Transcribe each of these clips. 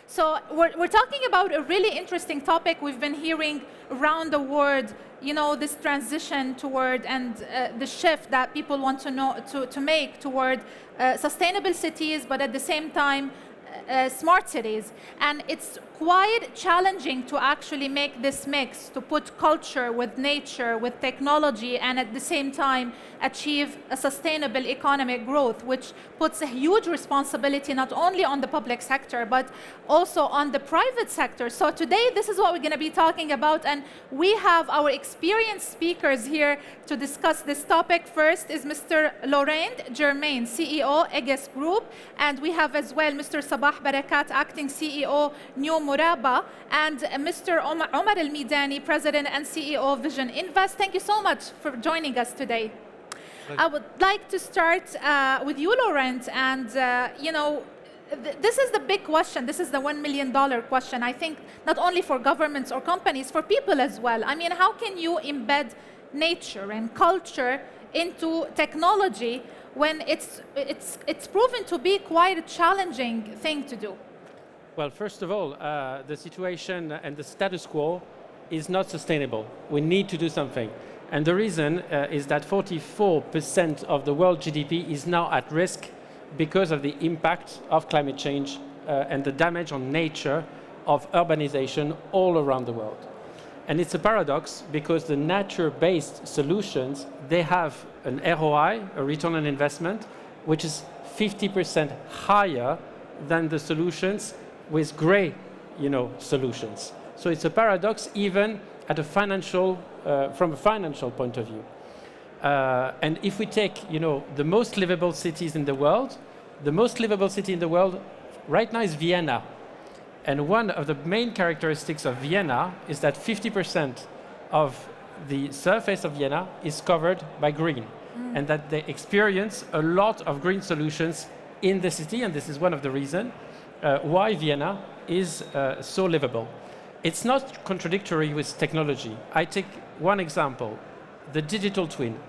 So we're talking about a really interesting topic. We've been hearing around the world, this transition toward and the shift that people want to make toward sustainable cities, but at the same time, smart cities. And it's quite challenging to actually make this mix, to put culture with nature, with technology, and at the same time achieve a sustainable economic growth, which puts a huge responsibility not only on the public sector, but also on the private sector. So today, this is what we're going to be talking about, and we have our experienced speakers here to discuss this topic. First is Mr. Laurent Germain, CEO, Aegis Group, and we have as well Mr. Sabah Barakat, Acting CEO, New Muraba, and Mr. Omar Al-Midani, President and CEO, Vision Invest. Thank you so much for joining us today. I would like to start with you, Laurent, and this is the big question. This is the $1 million question, I think, not only for governments or companies, for people as well. I mean, how can you embed nature and culture into technology when it's proven to be quite a challenging thing to do? Well, first of all, the situation and the status quo is not sustainable. We need to do something. And the reason is that 44% of the world GDP is now at risk because of the impact of climate change and the damage on nature of urbanization all around the world. And it's a paradox because the nature-based solutions, they have an ROI, a return on investment, which is 50% higher than the solutions with gray, solutions. So it's a paradox even at a financial, from a financial point of view. And if we take, the most livable cities in the world, the most livable city in the world right now is Vienna. And one of the main characteristics of Vienna is that 50% of the surface of Vienna is covered by green, and that they experience a lot of green solutions in the city, and this is one of the reasons why Vienna is so livable. It's not contradictory with technology. I take one example, the digital twin.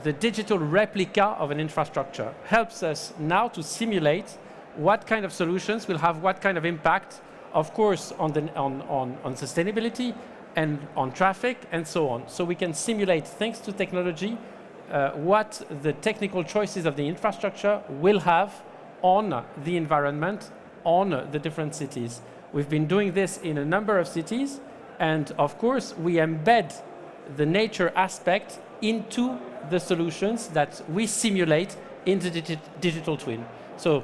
The digital replica of an infrastructure helps us now to simulate what kind of solutions will have what kind of impact, of course, on sustainability and on traffic and so on. So we can simulate, thanks to technology, what the technical choices of the infrastructure will have on the environment, on the different cities. We've been doing this in a number of cities, and of course, we embed the nature aspect into the solutions that we simulate in the digital twin. So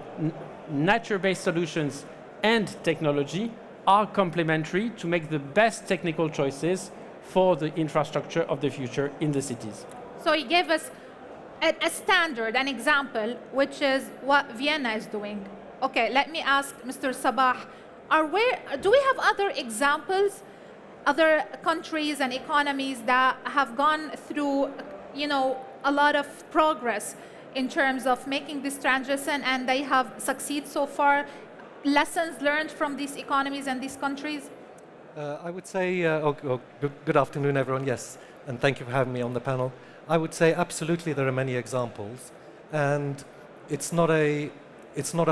nature-based solutions and technology are complementary to make the best technical choices for the infrastructure of the future in the cities. So he gave us a standard, an example, which is what Vienna is doing. Okay, let me ask Mr. Sabah, do we have other examples, other countries and economies that have gone through, a lot of progress in terms of making this transition and they have succeeded so far? Lessons learned from these economies and these countries? I would say, good afternoon, everyone, yes, and thank you for having me on the panel. I would say absolutely there are many examples, and it's not a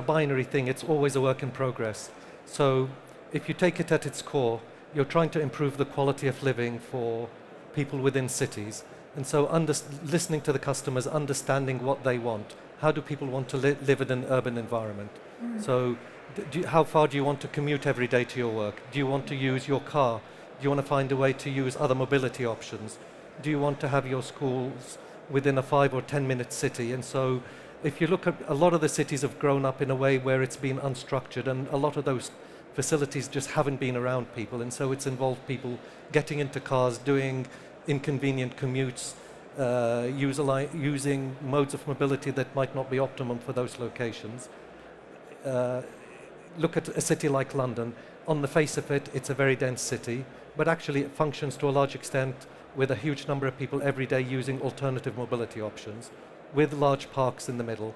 binary thing, it's always a work in progress. So if you take it at its core, you're trying to improve the quality of living for people within cities. And so listening to the customers, understanding what they want. How do people want to live in an urban environment? So how far do you want to commute every day to your work? Do you want to use your car? Do you want to find a way to use other mobility options? Do you want to have your schools within a 5 or 10 minute city? And so if you look at a lot of the cities have grown up in a way where it's been unstructured, and a lot of those facilities just haven't been around people, and so it's involved people getting into cars, doing inconvenient commutes, using modes of mobility that might not be optimum for those locations. Look at a city like London. On the face of it, it's a very dense city, but actually it functions to a large extent with a huge number of people every day using alternative mobility options, with large parks in the middle.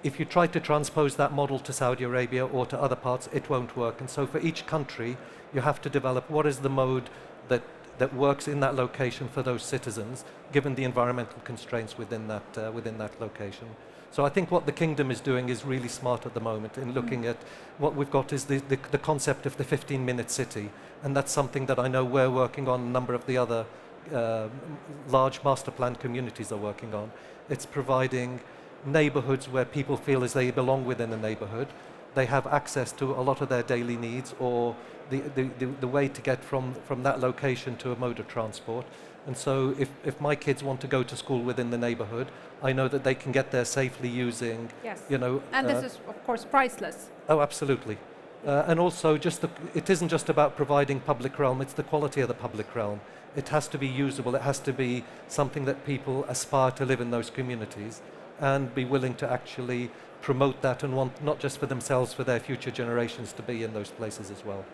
If you try to transpose that model to Saudi Arabia or to other parts, it won't work. And so for each country, you have to develop what is the mode that works in that location for those citizens, given the environmental constraints within that location. So I think what the Kingdom is doing is really smart at the moment in looking at what we've got is the concept of the 15-minute city. And that's something that I know we're working on, a number of the other large master plan communities are working on. It's providing neighborhoods where people feel as they belong within a neighborhood. They have access to a lot of their daily needs or the way to get from that location to a mode of transport. And so if my kids want to go to school within the neighborhood, I know that they can get there safely using, Yes. you know. And this is, of course, priceless. Oh, absolutely. And also, it isn't just about providing public realm, it's the quality of the public realm. It has to be usable, it has to be something that people aspire to live in those communities and be willing to actually promote that and want not just for themselves, for their future generations to be in those places as well.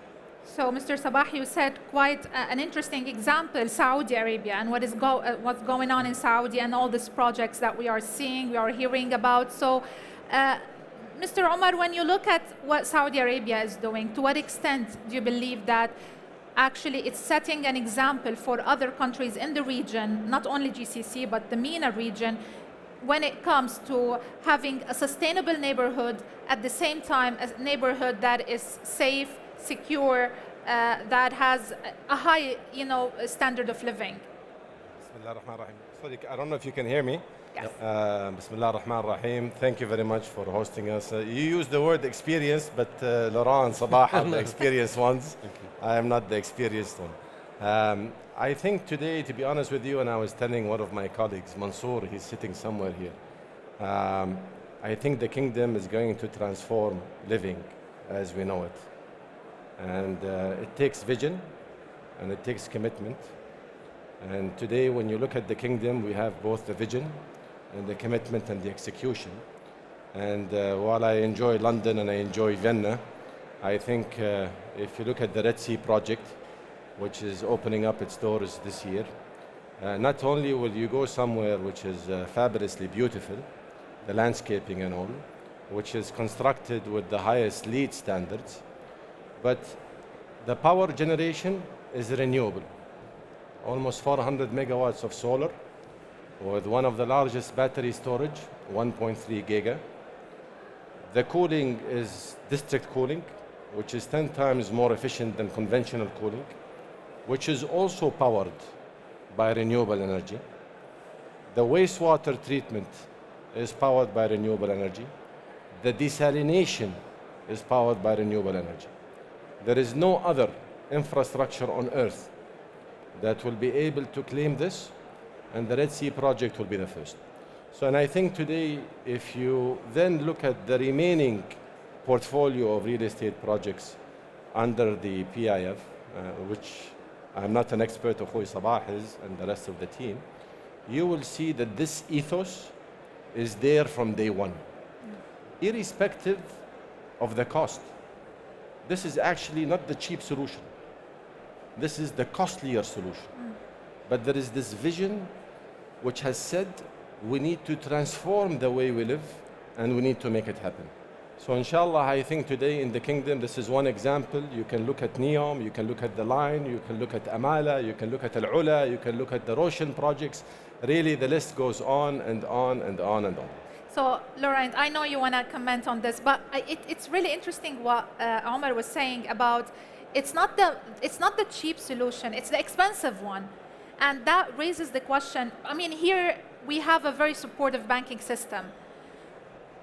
So, Mr. Sabah, you said quite an interesting example, Saudi Arabia, and what's going on in Saudi and all these projects that we are seeing, we are hearing about. So, Mr. Omar, when you look at what Saudi Arabia is doing, to what extent do you believe that actually it's setting an example for other countries in the region, not only GCC, but the MENA region, when it comes to having a sustainable neighborhood, at the same time a neighborhood that is safe, secure, that has a high, standard of living? Bismillah ar-Rahman ar-Rahim. Sorry, I don't know if you can hear me. Yes. Bismillah ar-Rahman ar-Rahim. Thank you very much for hosting us. You used the word experience, but Laurent and Sabah are the experienced ones. I am not the experienced one. I think today, to be honest with you, and I was telling one of my colleagues, Mansour, he's sitting somewhere here. I think the Kingdom is going to transform living as we know it. And it takes vision and it takes commitment. And today, when you look at the Kingdom, we have both the vision and the commitment and the execution. And while I enjoy London and I enjoy Vienna, I think if you look at the Red Sea project, which is opening up its doors this year, not only will you go somewhere which is fabulously beautiful, the landscaping and all, which is constructed with the highest LEED standards, but the power generation is renewable. Almost 400 megawatts of solar, with one of the largest battery storage, 1.3 giga. The cooling is district cooling, which is 10 times more efficient than conventional cooling, which is also powered by renewable energy. The wastewater treatment is powered by renewable energy. The desalination is powered by renewable energy. There is no other infrastructure on Earth that will be able to claim this, and the Red Sea project will be the first. So, and I think today, if you then look at the remaining portfolio of real estate projects under the PIF, which I'm not an expert of who Sabah is and the rest of the team, you will see that this ethos is there from day one, irrespective of the cost. This is actually not the cheap solution. This is the costlier solution. But there is this vision which has said we need to transform the way we live and we need to make it happen. So inshallah, I think today in the Kingdom, this is one example. You can look at NEOM, you can look at the Line, you can look at Amala, you can look at Al-Ula, you can look at the Roshan projects. Really, the list goes on and on and on and on. So, Laurent, I know you want to comment on this, but it's really interesting what Omar was saying about it's not the cheap solution, it's the expensive one. And that raises the question, I mean, here we have a very supportive banking system.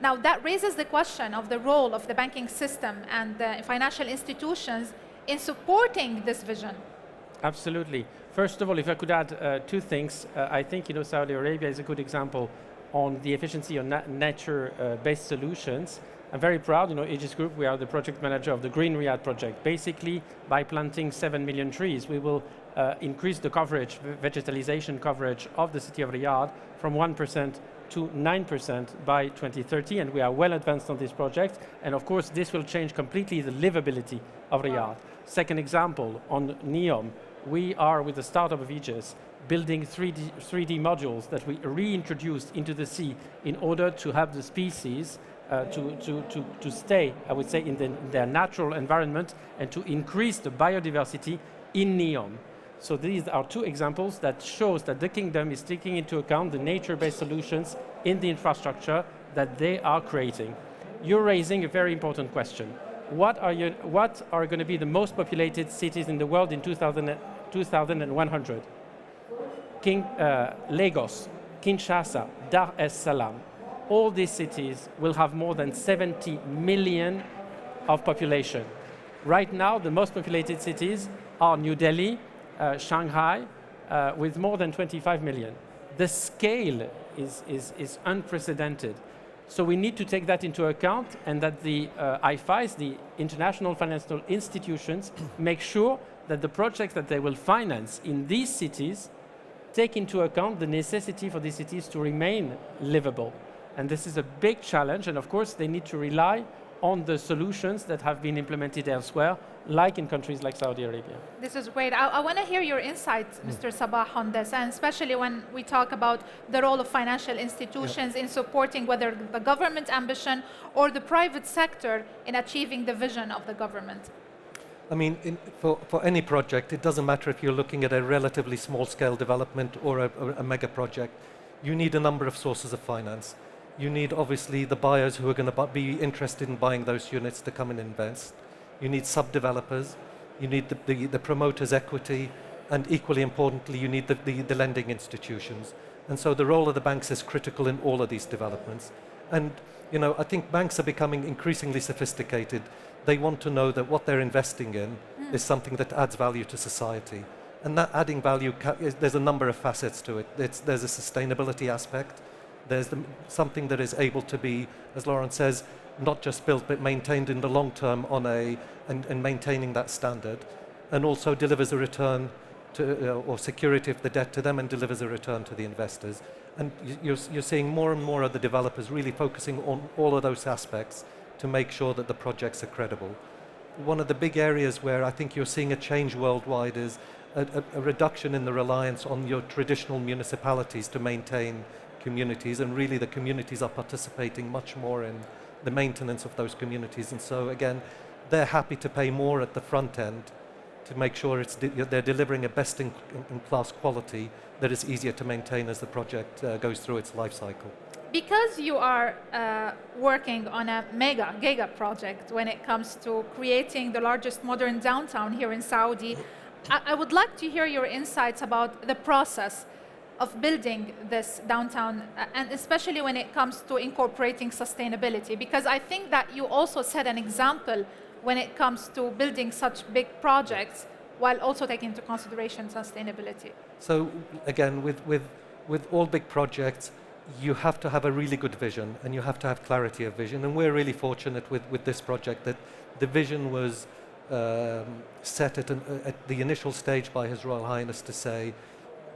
Now, that raises the question of the role of the banking system and the financial institutions in supporting this vision. Absolutely. First of all, if I could add two things, I think Saudi Arabia is a good example on the efficiency of nature-based solutions. I'm very proud, Aegis Group, we are the project manager of the Green Riyadh project. Basically, by planting 7 million trees, we will increase the coverage, vegetalization coverage of the city of Riyadh from 1% to 9% by 2030, and we are well advanced on this project. And of course, this will change completely the livability of Riyadh. Second example, on NEOM, we are, with the startup of Aegis, building 3D modules that we reintroduced into the sea in order to have the species to stay, I would say, in their natural environment and to increase the biodiversity in NEOM. So these are two examples that shows that the Kingdom is taking into account the nature-based solutions in the infrastructure that they are creating. You're raising a very important question. What are going to be the most populated cities in the world in 2100? Lagos, Kinshasa, Dar es Salaam. All these cities will have more than 70 million of population. Right now, the most populated cities are New Delhi, Shanghai, with more than 25 million. The scale is unprecedented. So we need to take that into account, and that the IFIs, the international financial institutions, make sure that the projects that they will finance in these cities take into account the necessity for these cities to remain livable. And this is a big challenge, and of course they need to rely on the solutions that have been implemented elsewhere, like in countries like Saudi Arabia. This is great. I want to hear your insights, Mr. Sabah, on this, and especially when we talk about the role of financial institutions in supporting whether the government ambition or the private sector in achieving the vision of the government. I mean, for any project, it doesn't matter if you're looking at a relatively small-scale development or a mega project. You need a number of sources of finance. You need, obviously, the buyers who are going to be interested in buying those units to come and invest. You need sub-developers. You need the promoters' equity. And equally importantly, you need the lending institutions. And so the role of the banks is critical in all of these developments. And, you know, I think banks are becoming increasingly sophisticated. They want to know that what they're investing in is something that adds value to society. And that adding value, there's a number of facets to it. There's a sustainability aspect. There's something that is able to be, as Laurent says, not just built but maintained in the long term and maintaining that standard, and also delivers a return to, or security of the debt to them, and delivers a return to the investors. And you're seeing more and more of the developers really focusing on all of those aspects to make sure that the projects are credible. One of the big areas where I think you're seeing a change worldwide is a reduction in the reliance on your traditional municipalities to maintain communities, and really the communities are participating much more in the maintenance of those communities. And so again, they're happy to pay more at the front end to make sure they're delivering a best-in-class quality that is easier to maintain as the project goes through its life cycle. Because you are working on a giga project when it comes to creating the largest modern downtown here in Saudi, I would like to hear your insights about the process of building this downtown, and especially when it comes to incorporating sustainability, because I think that you also set an example when it comes to building such big projects while also taking into consideration sustainability. So again, with all big projects, you have to have a really good vision, and you have to have clarity of vision. And we're really fortunate with this project that the vision was set at the initial stage by His Royal Highness to say,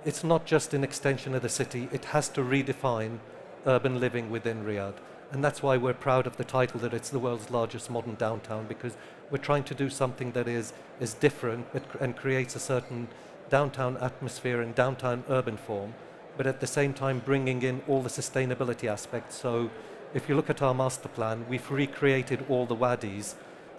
it's not just an extension of the city, it has to redefine urban living within Riyadh. And that's why we're proud of the title that it's the world's largest modern downtown, because we're trying to do something that is different and creates a certain downtown atmosphere and downtown urban form, but at the same time bringing in all the sustainability aspects. So if you look at our master plan, we've recreated all the wadis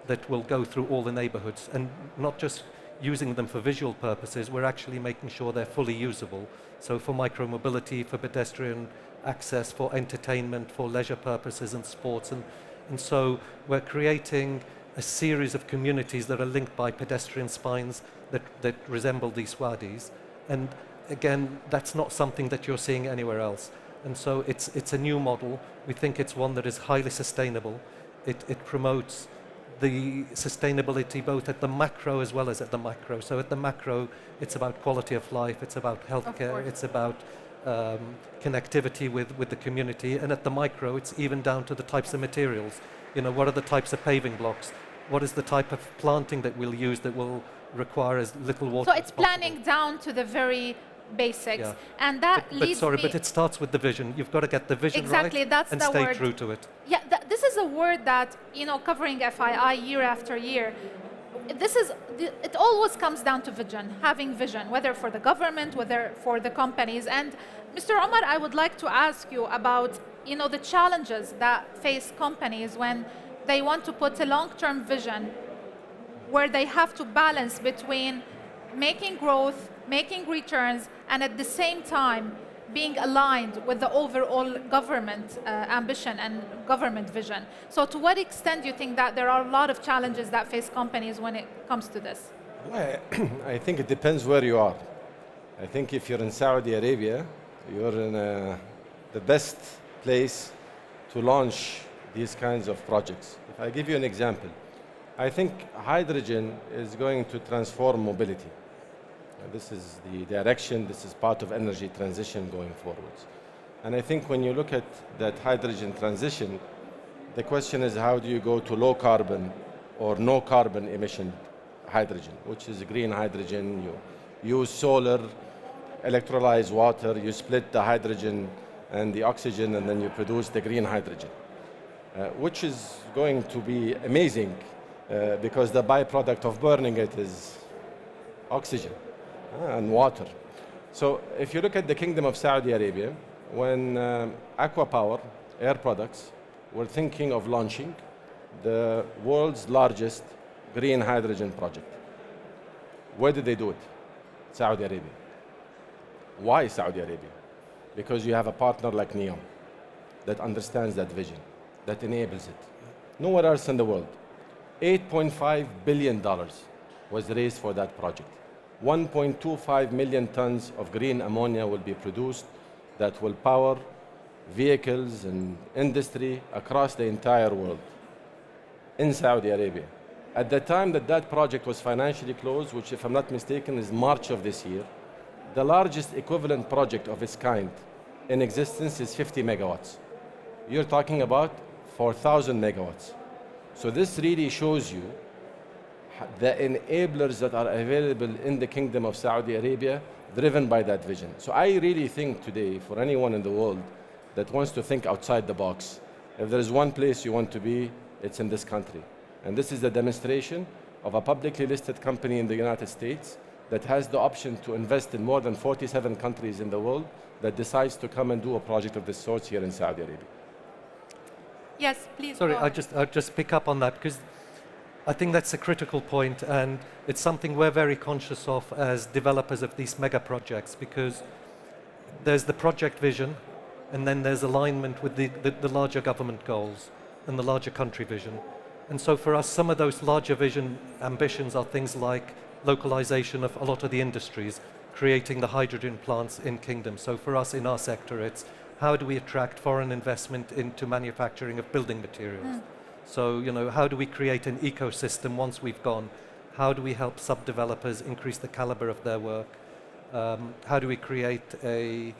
that will go through all the neighborhoods, and not just using them for visual purposes, we're actually making sure they're fully usable. So for micromobility, for pedestrian access, for entertainment, for leisure purposes and sports. And so we're creating a series of communities that are linked by pedestrian spines that resemble these wadis. And again, that's not something that you're seeing anywhere else. And so it's a new model. We think it's one that is highly sustainable. It promotes the sustainability both at the macro as well as at the micro. So at the macro, it's about quality of life, it's about healthcare, it's about connectivity with the community. And at the micro, it's even down to the types of materials. You know, what are the types of paving blocks? What is the type of planting that we'll use that will require as little water So it's planning down to the very basics. Yeah. And that leads me... But it starts with the vision. You've got to get the vision exactly, right that's and the stay word. true to it. Yeah, this is a word that, you know, covering FII year after year, it always comes down to vision, having vision, whether for the government, whether for the companies. And Mr. Omar, I would like to ask you about, you know, the challenges that face companies when they want to put a long-term vision where they have to balance between making growth, making returns, and at the same time being aligned with the overall government ambition and government vision. So to what extent do you think that there are a lot of challenges that face companies when it comes to this? Well, I think it depends where you are. I think if you're in Saudi Arabia, you're in the best place to launch these kinds of projects. If I give you an example, I think hydrogen is going to transform mobility. This is the direction, this is part of energy transition going forwards. And I think when you look at that hydrogen transition, the question is how do you go to low carbon or no carbon emission hydrogen, which is green hydrogen. You use solar, electrolyze water, you split the hydrogen and the oxygen, and then you produce the green hydrogen, which is going to be amazing because the byproduct of burning it is oxygen and water. So if you look at the Kingdom of Saudi Arabia, when Aqua Power, Air Products, were thinking of launching the world's largest green hydrogen project, where did they do it? Saudi Arabia. Why Saudi Arabia? Because you have a partner like NEOM that understands that vision, that enables it. Nowhere else in the world. $8.5 billion was raised for that project. 1.25 million tons of green ammonia will be produced that will power vehicles and industry across the entire world in Saudi Arabia. At the time that that project was financially closed, which if I'm not mistaken is March of this year, the largest equivalent project of its kind in existence is 50 megawatts. You're talking about 4,000 megawatts. So this really shows you the enablers that are available in the Kingdom of Saudi Arabia, driven by that vision. So I really think today, for anyone in the world that wants to think outside the box, if there is one place you want to be, it's in this country. And this is the demonstration of a publicly listed company in the United States that has the option to invest in more than 47 countries in the world that decides to come and do a project of this sort here in Saudi Arabia. Yes, please. Sorry, I'll just pick up on that because I think that's a critical point, and it's something we're very conscious of as developers of these mega projects, because there's the project vision, and then there's alignment with the larger government goals and the larger country vision. And so for us, some of those larger vision ambitions are things like localization of a lot of the industries, creating the hydrogen plants in Kingdom. So for us in our sector, it's how do we attract foreign investment into manufacturing of building materials? So, how do we create an ecosystem once we've gone? How do we help sub-developers increase the caliber of their work? How do we create a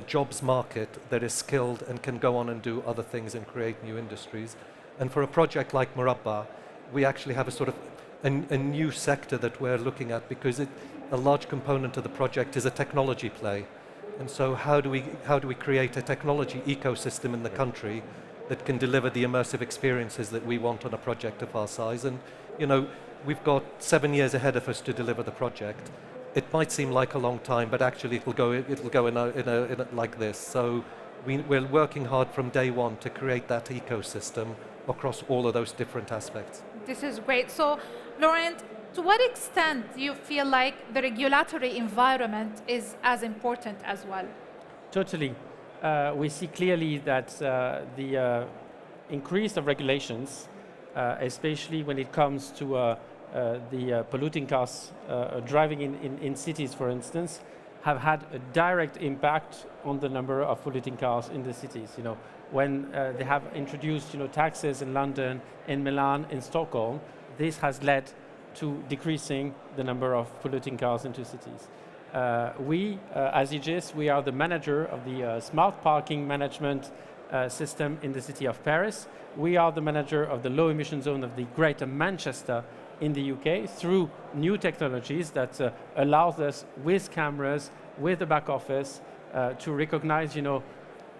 jobs market that is skilled and can go on and do other things and create new industries? And for a project like Murabba, we actually have a sort of a new sector that we're looking at, because a large component of the project is a technology play. And so how do we create a technology ecosystem in the country that can deliver the immersive experiences that we want on a project of our size? And we've got 7 years ahead of us to deliver the project. It might seem like a long time, but actually it'll go in a like this. So we're working hard from day one to create that ecosystem across all of those different aspects. This is great. So, Laurent, to what extent do you feel like the regulatory environment is as important as well? Totally. We see clearly that the increase of regulations, especially when it comes to the polluting cars driving in cities, for instance, have had a direct impact on the number of polluting cars in the cities. When they have introduced taxes in London, in Milan, in Stockholm, this has led to decreasing the number of polluting cars into cities. We, as Aegis, we are the manager of the smart parking management system in the city of Paris. We are the manager of the low emission zone of the Greater Manchester in the UK through new technologies that allows us, with cameras, with the back office, to recognize,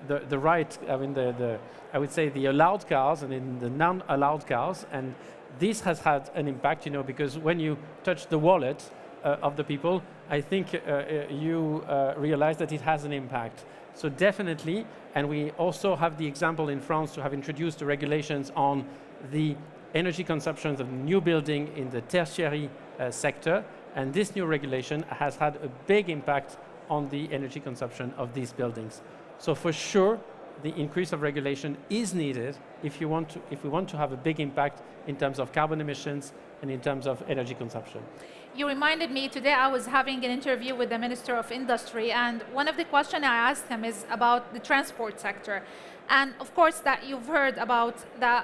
the right, I would say the allowed cars and in the non-allowed cars. And this has had an impact, because when you touch the wallet of the people, I think you realize that it has an impact. So definitely, and we also have the example in France to have introduced the regulations on the energy consumption of new building in the tertiary sector, and this new regulation has had a big impact on the energy consumption of these buildings. So for sure, the increase of regulation is needed if we want to have a big impact in terms of carbon emissions and in terms of energy consumption. You reminded me today I was having an interview with the Minister of Industry, and one of the questions I asked him is about the transport sector. And of course that you've heard about the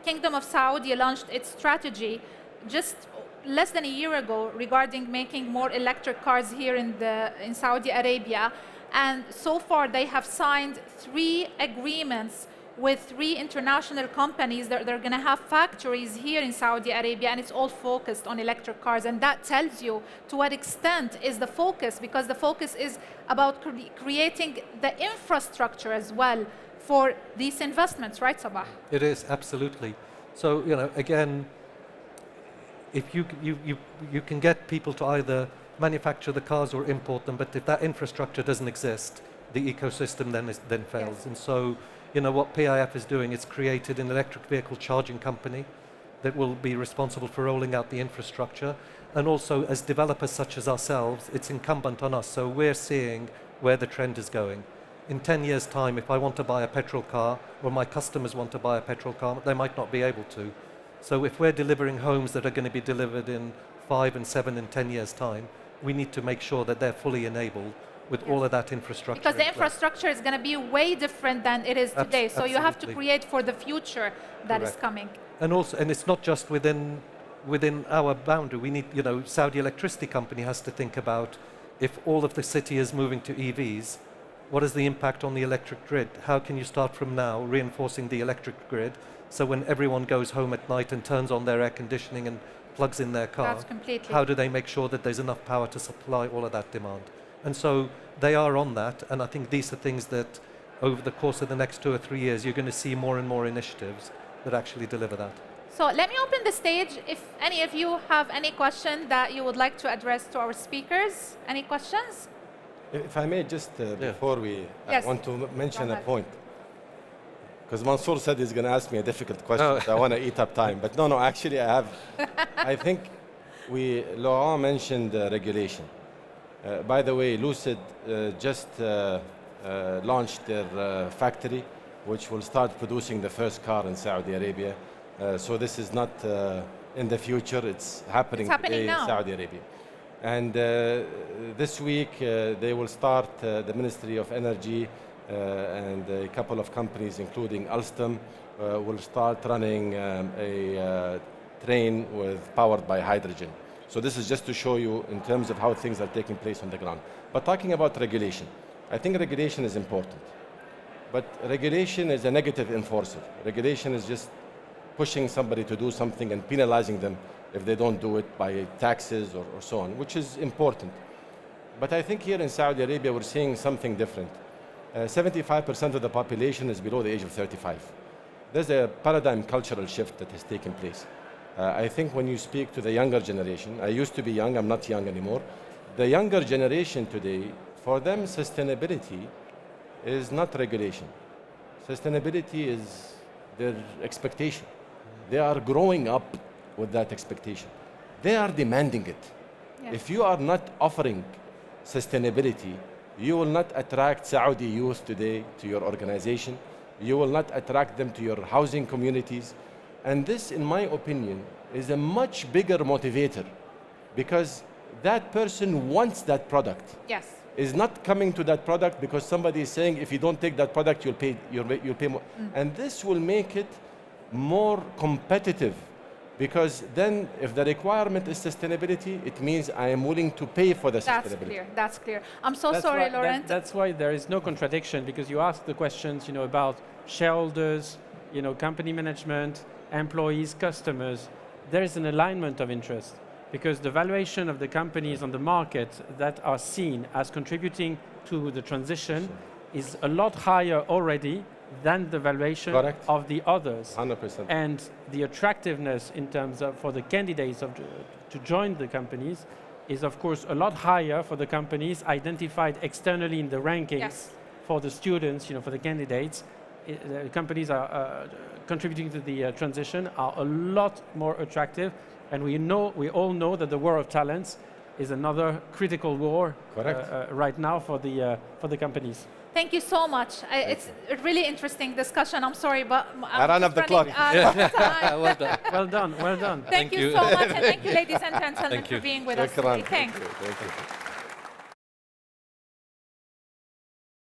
Kingdom of Saudi launched its strategy just less than a year ago regarding making more electric cars here in Saudi Arabia. And so far they have signed 3 agreements with 3 international companies that they're going to have factories here in Saudi Arabia, and it's all focused on electric cars. And that tells you to what extent is the focus, because the focus is about creating the infrastructure as well for these investments, right, Sabah? It is, absolutely. So, again, if you can get people to either manufacture the cars or import them, but if that infrastructure doesn't exist, the ecosystem then fails. Yes. And so, what PIF is doing, it's created an electric vehicle charging company that will be responsible for rolling out the infrastructure. And also, as developers such as ourselves, it's incumbent on us. So we're seeing where the trend is going. In 10 years' time, if I want to buy a petrol car, or my customers want to buy a petrol car, they might not be able to. So if we're delivering homes that are going to be delivered in 5 and 7 and 10 years' time, we need to make sure that they're fully enabled with all of that infrastructure. Because the infrastructure is going to be way different than it is today. So you have to create for the future that is coming. And also, and it's not just within our boundary. We need, Saudi Electricity Company has to think about, if all of the city is moving to EVs, what is the impact on the electric grid? How can you start from now reinforcing the electric grid, so when everyone goes home at night and turns on their air conditioning and plugs in their car, how do they make sure that there's enough power to supply all of that demand? And so they are on that, and I think these are things that over the course of the next 2 or 3 years, you're going to see more and more initiatives that actually deliver that. So let me open the stage. If any of you have any question that you would like to address to our speakers, any questions? If I may, just before we Yes. want to mention a point. Because Mansour said he's going to ask me a difficult question, so I want to eat up time. But no, actually I have. I think Laurent mentioned regulation. By the way, Lucid just launched their factory, which will start producing the first car in Saudi Arabia. So this is not in the future, it's happening today now in Saudi Arabia. And this week they will start, the Ministry of Energy and a couple of companies, including Alstom, will start running a train powered by hydrogen. So this is just to show you in terms of how things are taking place on the ground. But talking about regulation, I think regulation is important. But regulation is a negative enforcer. Regulation is just pushing somebody to do something and penalizing them if they don't do it by taxes or so on, which is important. But I think here in Saudi Arabia, we're seeing something different. 75% of the population is below the age of 35. There's a paradigm cultural shift that has taken place. I think when you speak to the younger generation, I used to be young, I'm not young anymore. The younger generation today, for them, sustainability is not regulation. Sustainability is their expectation. They are growing up with that expectation. They are demanding it. Yes. If you are not offering sustainability, you will not attract Saudi youth today to your organization. You will not attract them to your housing communities. And this, in my opinion, is a much bigger motivator, because that person wants that product. Yes. Is not coming to that product because somebody is saying, if you don't take that product, you'll pay more. And this will make it more competitive, because then if the requirement is sustainability, it means I am willing to pay for the sustainability. That's clear. I'm so sorry, Laurent. That's why there is no contradiction, because you ask the questions, about shareholders, company management, employees, customers. There is an alignment of interest, because the valuation of the companies on the market that are seen as contributing to the transition is a lot higher already than the valuation of the others. 100%. And the attractiveness in terms of for the candidates to join the companies is of course a lot higher for the companies identified externally in the rankings. Yes. For the students, for the candidates. The companies are contributing to the transition are a lot more attractive, and we all know that the war of talents is another critical war right now for the companies. Thank you so much. It's a really interesting discussion. I'm sorry, but I ran up the clock. Well done. Well done, well done. Thank you so much, and thank you, ladies and gentlemen, for being with us today. Thanks. Thank you.